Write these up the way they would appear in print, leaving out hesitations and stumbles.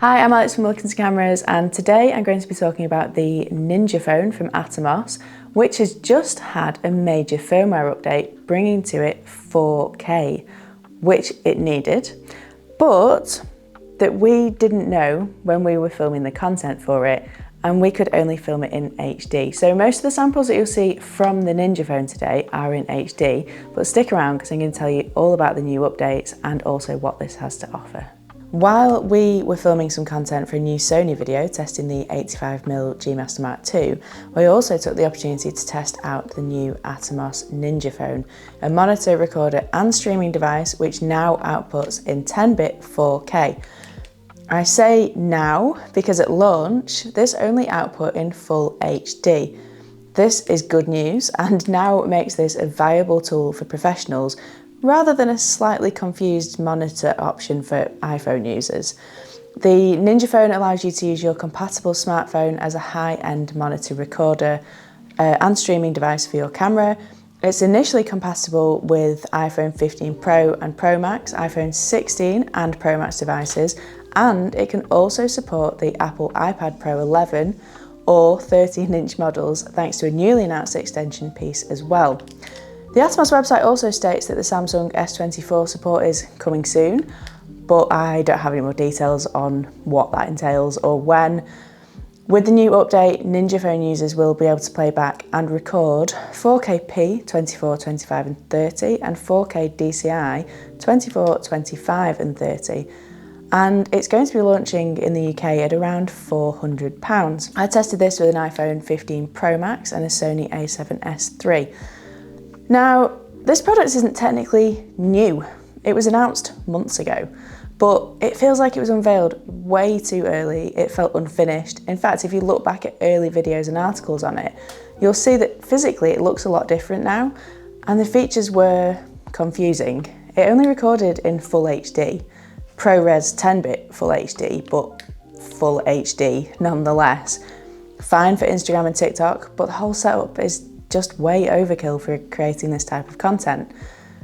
Hi, I'm Alex from Wilkinson Cameras, and today I'm going to be talking about the Ninja Phone from Atomos, which has just had a major firmware update bringing to it 4K, which it needed, but that we didn't know when we were filming the content for it, and we could only film it in HD. So most of the samples that you'll see from the Ninja Phone today are in HD, but stick around because I'm going to tell you all about the new updates and also what this has to offer. While we were filming some content for a new Sony video testing the 85mm G Master Mark II, we also took the opportunity to test out the new Atomos Ninja Phone, a monitor, recorder and streaming device which now outputs in 10-bit 4K. I say now because at launch this only output in full HD. This is good news and now makes this a viable tool for professionals rather than a slightly confused monitor option for iPhone users. The Ninja Phone allows you to use your compatible smartphone as a high-end monitor, recorder and streaming device for your camera. It's initially compatible with iPhone 15 Pro and Pro Max, iPhone 16 and Pro Max devices, and it can also support the Apple iPad Pro 11 or 13-inch models thanks to a newly announced extension piece as well. The Atomos website also states that the Samsung S24 support is coming soon, but I don't have any more details on what that entails or when. With the new update, Ninja Phone users will be able to play back and record 4K 24, 25 and 30 and 4K DCI 24, 25 and 30. And it's going to be launching in the UK at around £400. I tested this with an iPhone 15 Pro Max and a Sony a7S III. Now, this product isn't technically new. It was announced months ago, but it feels like it was unveiled way too early. It felt unfinished. In fact, if you look back at early videos and articles on it, you'll see that physically it looks a lot different now, and the features were confusing. It only recorded in full HD, ProRes 10-bit full HD, but full HD nonetheless. Fine for Instagram and TikTok, but the whole setup is just way overkill for creating this type of content.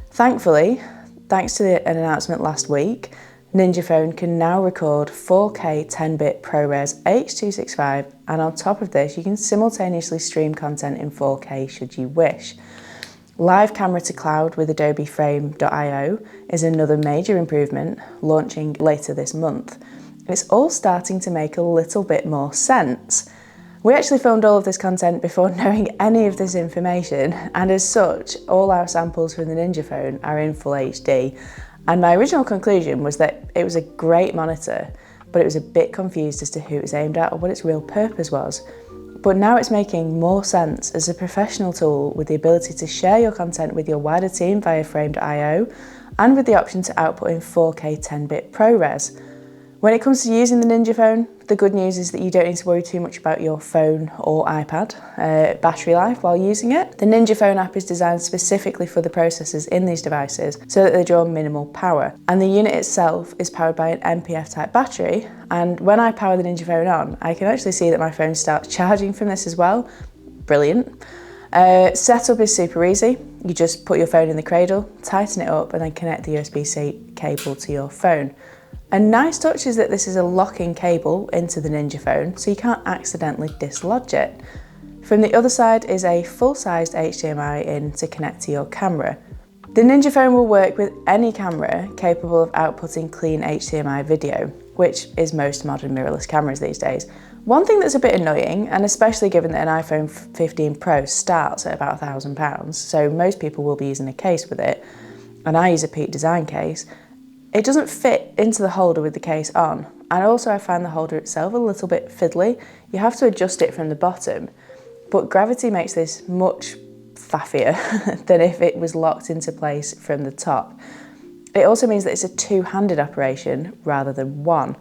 Thankfully, thanks to an announcement last week, Ninja Phone can now record 4K 10-bit ProRes H.265, and on top of this you can simultaneously stream content in 4K should you wish. Live camera to cloud with Adobe Frame.io is another major improvement, launching later this month. It's all starting to make a little bit more sense. We actually filmed all of this content before knowing any of this information, and as such, all our samples from the Ninja Phone are in full HD. And my original conclusion was that it was a great monitor, but it was a bit confused as to who it was aimed at or what its real purpose was. But now it's making more sense as a professional tool with the ability to share your content with your wider team via Frame.io and with the option to output in 4K 10-bit ProRes. When it comes to using the Ninja Phone, the good news is that you don't need to worry too much about your phone or iPad battery life while using it. The Ninja Phone app is designed specifically for the processors in these devices so that they draw minimal power. And the unit itself is powered by an NPF type battery, and when I power the Ninja Phone on, I can actually see that my phone starts charging from this as well. Brilliant. Setup is super easy. You just put your phone in the cradle, tighten it up and then connect the USB-C cable to your phone. A nice touch is that this is a locking cable into the Ninja Phone, so you can't accidentally dislodge it. From the other side is a full-sized HDMI in to connect to your camera. The Ninja Phone will work with any camera capable of outputting clean HDMI video, which is most modern mirrorless cameras these days. One thing that's a bit annoying, and especially given that an iPhone 15 Pro starts at about £1,000, so most people will be using a case with it, and I use a Peak Design case, it doesn't fit into the holder with the case on, and also I find the holder itself a little bit fiddly. You have to adjust it from the bottom, but gravity makes this much faffier than if it was locked into place from the top. It also means that it's a two-handed operation rather than one.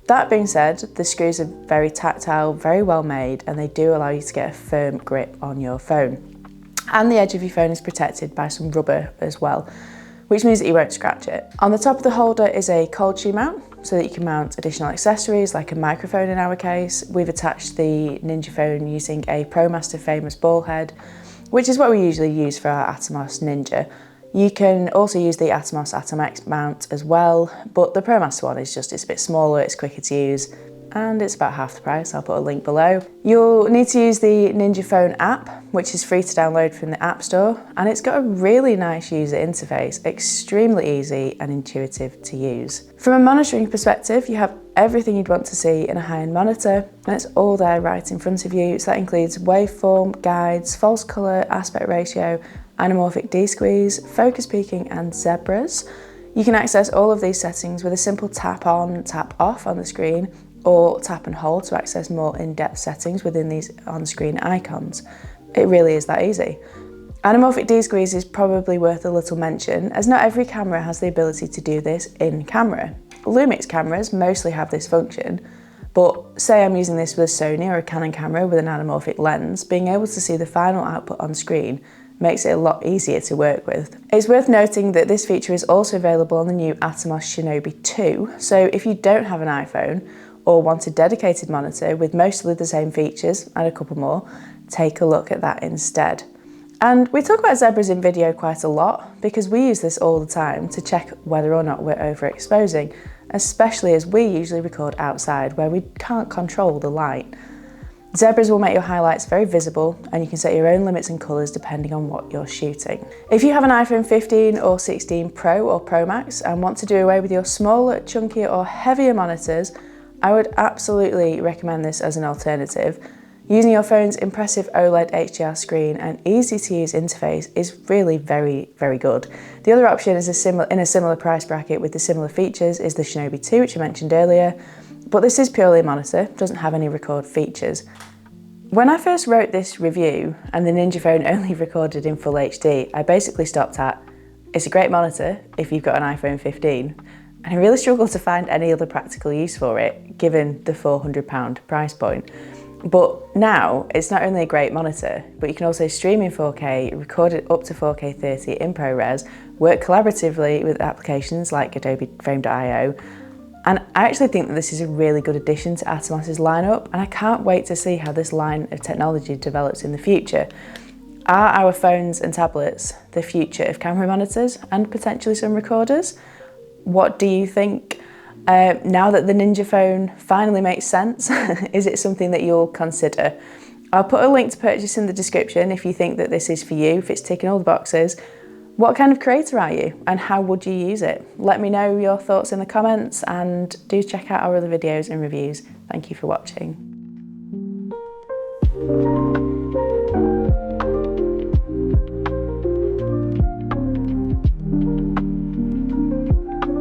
That being said, the screws are very tactile, very well made, and they do allow you to get a firm grip on your phone. And the edge of your phone is protected by some rubber as well, which means that you won't scratch it. On the top of the holder is a cold shoe mount, so that you can mount additional accessories like a microphone in our case. We've attached the Ninja Phone using a ProMaster Famous ball head, which is what we usually use for our Atomos Ninja. You can also use the Atomos Atom X mount as well, but the Pro Master one is just, it's a bit smaller, it's quicker to use, and it's about half the price. I'll put a link below. You'll need to use the Ninja Phone app, which is free to download from the App Store, and it's got a really nice user interface, extremely easy and intuitive to use. From a monitoring perspective, you have everything you'd want to see in a high-end monitor, and it's all there right in front of you. So that includes waveform, guides, false color, aspect ratio, anamorphic D-squeeze, focus peaking, and zebras. You can access all of these settings with a simple tap on, tap off on the screen, or tap and hold to access more in-depth settings within these on-screen icons. It really is that easy. Anamorphic D-squeeze is probably worth a little mention, as not every camera has the ability to do this in camera. Lumix cameras mostly have this function, but say I'm using this with a Sony or a Canon camera with an anamorphic lens, being able to see the final output on screen makes it a lot easier to work with. It's worth noting that this feature is also available on the new Atomos Shinobi 2, so if you don't have an iPhone or want a dedicated monitor with mostly the same features and a couple more, take a look at that instead. And we talk about zebras in video quite a lot because we use this all the time to check whether or not we're overexposing, especially as we usually record outside where we can't control the light. Zebras will make your highlights very visible, and you can set your own limits and colours depending on what you're shooting. If you have an iPhone 15 or 16 Pro or Pro Max and want to do away with your smaller, chunkier or heavier monitors, I would absolutely recommend this as an alternative. Using your phone's impressive OLED HDR screen and easy to use interface is really very, very good. The other option is in a similar price bracket with the similar features is the Shinobi 2, which I mentioned earlier. But this is purely a monitor, doesn't have any record features. When I first wrote this review and the Ninja Phone only recorded in full HD, I basically stopped at, it's a great monitor if you've got an iPhone 15, and I really struggled to find any other practical use for it, given the £400 price point. But now, it's not only a great monitor, but you can also stream in 4K, record it up to 4K 30 in ProRes, work collaboratively with applications like Adobe Frame.io, and I actually think that this is a really good addition to Atomos's lineup, and I can't wait to see how this line of technology develops in the future. Are our phones and tablets the future of camera monitors and potentially some recorders? What do you think? Now that the Ninja Phone finally makes sense, is it something that you'll consider? I'll put a link to purchase in the description if you think that this is for you, if it's ticking all the boxes. What kind of creator are you and how would you use it? Let me know your thoughts in the comments, and do check out our other videos and reviews. Thank you for watching.